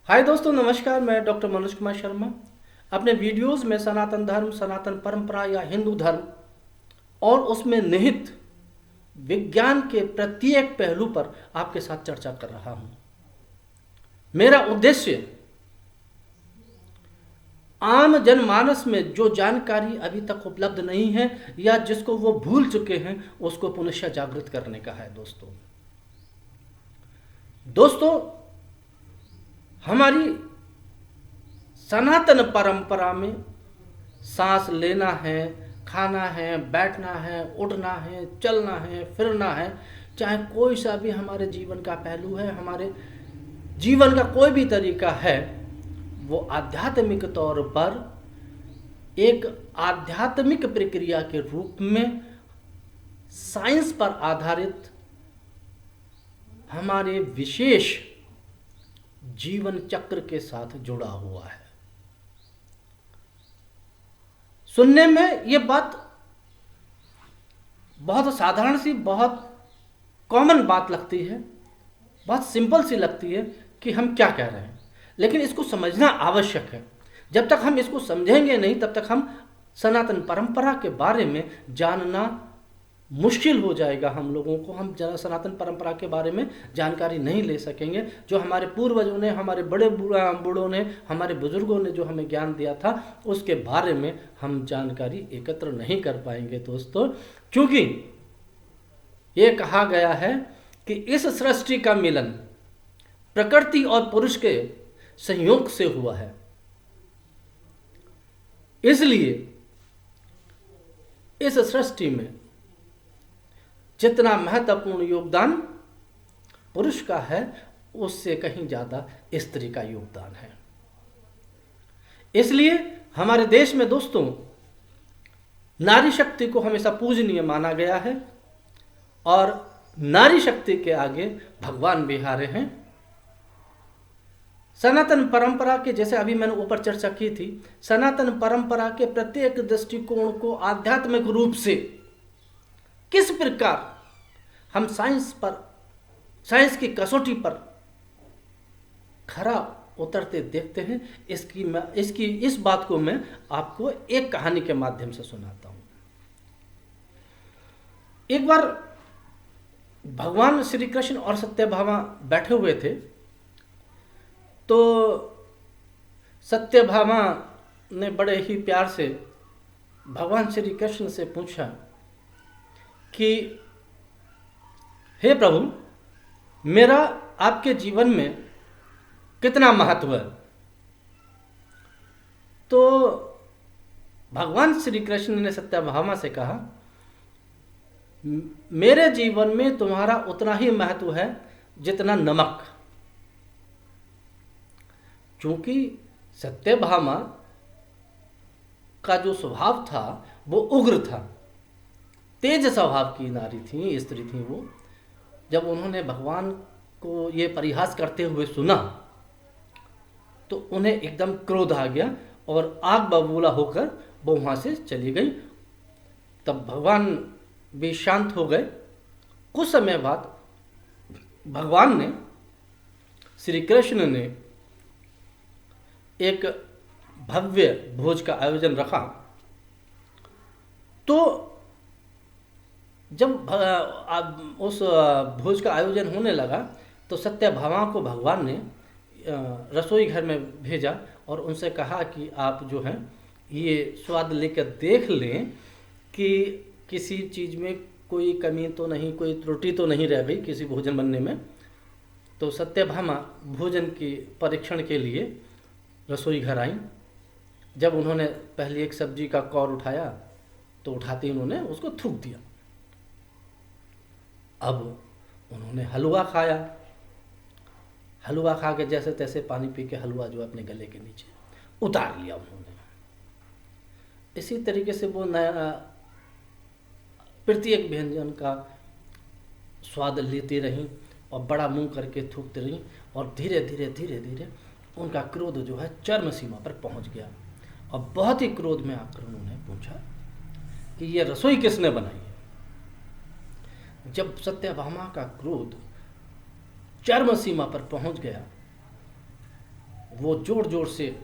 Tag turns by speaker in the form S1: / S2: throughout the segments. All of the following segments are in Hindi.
S1: हाय दोस्तों, नमस्कार। मैं डॉक्टर मनोज कुमार शर्मा अपने वीडियोस में सनातन धर्म, सनातन परंपरा या हिंदू धर्म और उसमें निहित विज्ञान के प्रत्येक पहलू पर आपके साथ चर्चा कर रहा हूं। मेरा उद्देश्य आम जनमानस में जो जानकारी अभी तक उपलब्ध नहीं है या जिसको वो भूल चुके हैं उसको पुनः जागृत करने का है। दोस्तों, हमारी सनातन परंपरा में सांस लेना है, खाना है, बैठना है, उठना है, चलना है, फिरना है, चाहे कोई सा भी हमारे जीवन का पहलू है, हमारे जीवन का कोई भी तरीका है, वो आध्यात्मिक तौर पर एक आध्यात्मिक प्रक्रिया के रूप में साइंस पर आधारित हमारे विशेष जीवन चक्र के साथ जुड़ा हुआ है। सुनने में ये बात बहुत साधारण सी, बहुत कॉमन बात लगती है, बहुत सिंपल सी लगती है कि हम क्या कह रहे हैं, लेकिन इसको समझना आवश्यक है। जब तक हम इसको समझेंगे नहीं तब तक हम सनातन परंपरा के बारे में जानना मुश्किल हो जाएगा। हम लोगों को हम सनातन परंपरा के बारे में जानकारी नहीं ले सकेंगे। जो हमारे पूर्वजों ने, हमारे बड़े बूढ़ों ने, हमारे बुजुर्गों ने जो हमें ज्ञान दिया था उसके बारे में हम जानकारी एकत्र नहीं कर पाएंगे दोस्तों, क्योंकि ये कहा गया है कि इस सृष्टि का मिलन प्रकृति और पुरुष के संयोग से हुआ है। इसलिए इस सृष्टि में जितना महत्वपूर्ण योगदान पुरुष का है उससे कहीं ज़्यादा स्त्री का योगदान है। इसलिए हमारे देश में दोस्तों नारी शक्ति को हमेशा पूजनीय माना गया है और नारी शक्ति के आगे भगवान बिहारे हैं। सनातन परंपरा के, जैसे अभी मैंने ऊपर चर्चा की थी, सनातन परंपरा के प्रत्येक दृष्टिकोण को आध्यात्मिक रूप से किस प्रकार हम साइंस की कसौटी पर खरा उतरते देखते हैं, इस बात को मैं आपको एक कहानी के माध्यम से सुनाता हूं। एक बार भगवान श्री कृष्ण और सत्यभामा बैठे हुए थे, तो सत्यभामा ने बड़े ही प्यार से भगवान श्री कृष्ण से पूछा कि हे प्रभु, मेरा आपके जीवन में कितना महत्व है। तो भगवान श्री कृष्ण ने सत्यभामा से कहा, मेरे जीवन में तुम्हारा उतना ही महत्व है जितना नमक। क्योंकि सत्यभामा का जो स्वभाव था वो उग्र था, तेज स्वभाव की नारी थी, स्त्री थी वो। जब उन्होंने भगवान को ये परिहास करते हुए सुना तो उन्हें एकदम क्रोध आ गया और आग बबूला होकर वो वहाँ से चली गई। तब भगवान भी शांत हो गए। कुछ समय बाद भगवान ने, श्री कृष्ण ने एक भव्य भोज का आयोजन रखा। तो जब उस भोज का आयोजन होने लगा तो सत्यभामा को भगवान ने रसोई घर में भेजा और उनसे कहा कि आप जो हैं ये स्वाद लेकर देख लें कि किसी चीज़ में कोई कमी तो नहीं, कोई त्रुटि तो नहीं रह गई किसी भोजन बनने में। तो सत्यभामा भोजन के परीक्षण के लिए रसोई घर आई। जब उन्होंने पहले एक सब्जी का कौर उठाया तो उठाते ही उन्होंने उसको थूक दिया। अब उन्होंने हलवा खाया। हलवा खा के जैसे तैसे पानी पी के हलवा जो अपने गले के नीचे उतार लिया उन्होंने। इसी तरीके से वो नया प्रत्येक व्यंजन का स्वाद लेती रहीं और बड़ा मुंह करके थूकती रहीं और धीरे धीरे उनका क्रोध जो है चरम सीमा पर पहुंच गया। और बहुत ही क्रोध में आकर उन्होंने पूछा कि ये रसोई किसने बनाई है। जब सत्यभामा का क्रोध चरम सीमा पर पहुंच गया वो जोर जोर से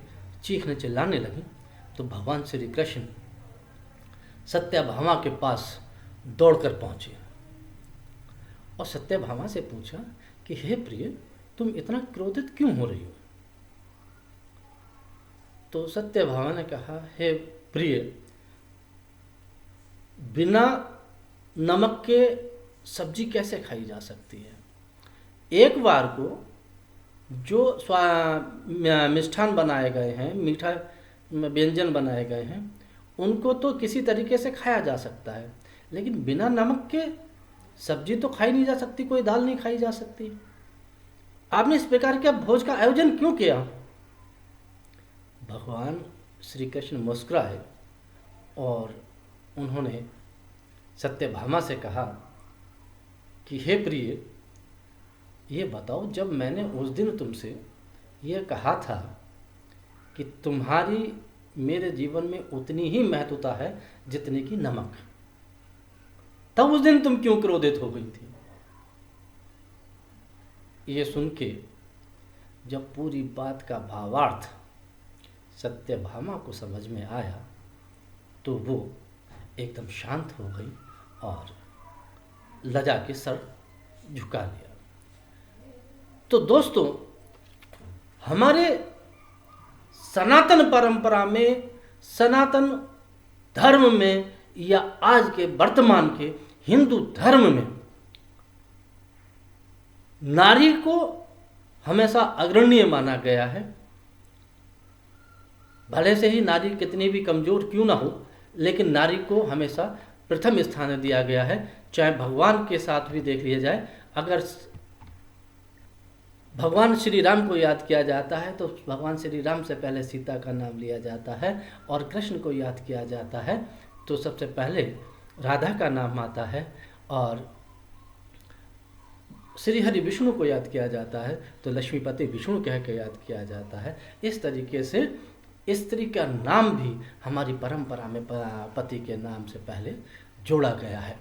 S1: चीखने चिल्लाने लगी तो भगवान श्री कृष्ण सत्यभामा के पास दौड़कर पहुंचे और सत्यभामा से पूछा कि हे प्रिय, तुम इतना क्रोधित क्यों हो रही हो? तो सत्यभामा ने कहा, हे प्रिय, बिना नमक के सब्जी कैसे खाई जा सकती है? एक बार को जो मिष्ठान बनाए गए हैं, मीठा व्यंजन बनाए गए हैं, उनको तो किसी तरीके से खाया जा सकता है, लेकिन बिना नमक के सब्जी तो खाई नहीं जा सकती, कोई दाल नहीं खाई जा सकती। आपने इस प्रकार के भोज का आयोजन क्यों किया? भगवान श्री कृष्ण मुस्कुराए और उन्होंने सत्यभामा से कहा कि हे प्रिय, ये बताओ, जब मैंने उस दिन तुमसे ये कहा था कि तुम्हारी मेरे जीवन में उतनी ही महत्वता है जितनी कि नमक, तब उस दिन तुम क्यों क्रोधित हो गई थी? ये सुन के जब पूरी बात का भावार्थ सत्यभामा को समझ में आया तो वो एकदम शांत हो गई और लजा के सर झुका लिया। तो दोस्तों, हमारे सनातन परंपरा में, सनातन धर्म में या आज के वर्तमान के हिंदू धर्म में नारी को हमेशा अग्रणीय माना गया है। भले से ही नारी कितनी भी कमजोर क्यों ना हो, लेकिन नारी को हमेशा प्रथम स्थान दिया गया है। चाहे भगवान के साथ भी देख लिया जाए, अगर भगवान श्री राम को याद किया जाता है तो भगवान श्री राम से पहले सीता का नाम लिया जाता है, और कृष्ण को याद किया जाता है तो सबसे पहले राधा का नाम आता है, और श्री हरि विष्णु को याद किया जाता है तो लक्ष्मीपति विष्णु कह के याद किया जाता है। इस तरीके से स्त्री का नाम भी हमारी परंपरा में पति के नाम से पहले जोड़ा गया है।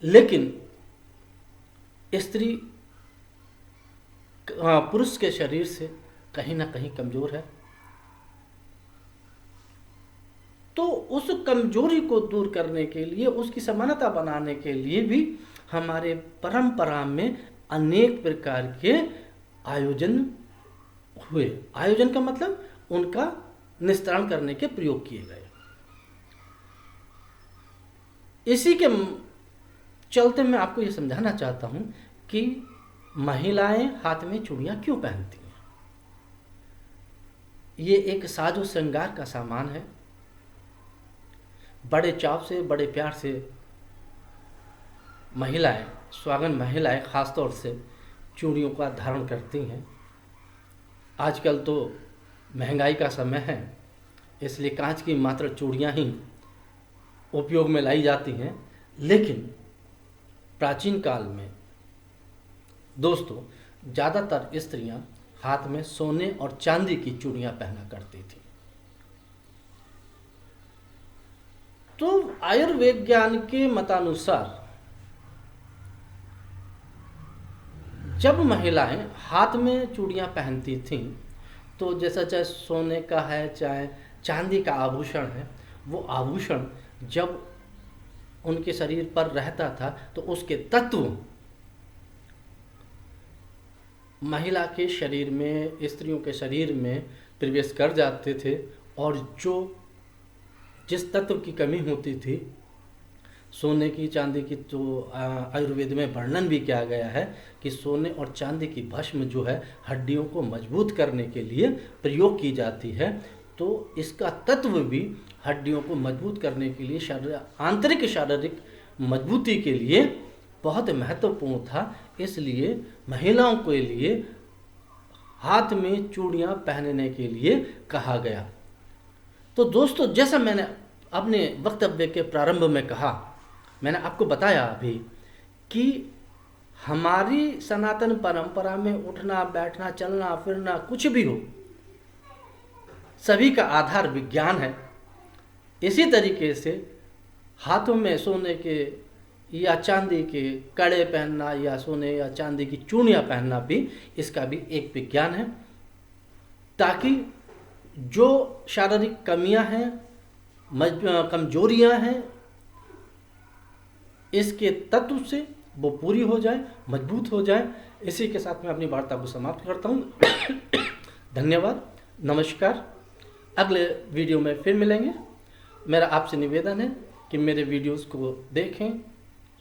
S1: लेकिन स्त्री पुरुष के शरीर से कहीं ना कहीं कमजोर है, तो उस कमजोरी को दूर करने के लिए, उसकी समानता बनाने के लिए भी हमारे परंपरा में अनेक प्रकार के आयोजन हुए। आयोजन का मतलब उनका निस्तारण करने के प्रयोग किए गए। इसी के चलते मैं आपको ये समझाना चाहता हूं कि महिलाएं हाथ में चूड़ियां क्यों पहनती हैं। ये एक साजो श्रृंगार का सामान है। बड़े चाव से, बड़े प्यार से महिलाएं, स्वागन महिलाएं खासतौर से चूड़ियों का धारण करती हैं। आजकल तो महंगाई का समय है, इसलिए कांच की मात्र चूड़ियां ही उपयोग में लाई जाती हैं। लेकिन प्राचीन काल में दोस्तों ज़्यादातर स्त्रियां हाथ में सोने और चांदी की चूड़ियां पहना करती थी। तो आयुर्विज्ञान के मतानुसार जब महिलाएं हाथ में चूड़ियां पहनती थीं तो जैसा चाहे सोने का है चाहे चांदी का आभूषण है, वो आभूषण जब उनके शरीर पर रहता था तो उसके तत्व महिला के शरीर में, स्त्रियों के शरीर में प्रवेश कर जाते थे, और जिस तत्व की कमी होती थी, सोने की, चांदी की, तो आयुर्वेद में वर्णन भी किया गया है कि सोने और चांदी की भस्म जो है हड्डियों को मजबूत करने के लिए प्रयोग की जाती है। तो इसका तत्व भी हड्डियों को मजबूत करने के लिए, आंतरिक शारीरिक मजबूती के लिए बहुत महत्वपूर्ण था। इसलिए महिलाओं के लिए हाथ में चूड़ियां पहनने के लिए कहा गया। तो दोस्तों, जैसा मैंने अपने वक्तव्य के प्रारंभ में कहा, मैंने आपको बताया अभी कि हमारी सनातन परंपरा में उठना, बैठना, चलना, फिरना, कुछ भी हो, सभी का आधार विज्ञान है। इसी तरीके से हाथों में सोने के या चांदी के कड़े पहनना या सोने या चांदी की चूड़ियाँ पहनना भी, इसका भी एक विज्ञान है। ताकि जो शारीरिक कमियां हैं, कमजोरियां हैं, इसके तत्व से वो पूरी हो जाए, मजबूत हो जाए। इसी के साथ मैं अपनी वार्ता को समाप्त करता हूँ। धन्यवाद, नमस्कार। अगले वीडियो में फिर मिलेंगे। मेरा आपसे निवेदन है कि मेरे वीडियोस को देखें,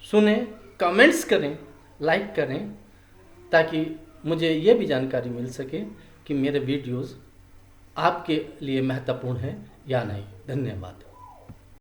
S1: सुनें, कमेंट्स करें, लाइक करें, ताकि मुझे ये भी जानकारी मिल सके कि मेरे वीडियोस आपके लिए महत्वपूर्ण हैं या नहीं। धन्यवाद।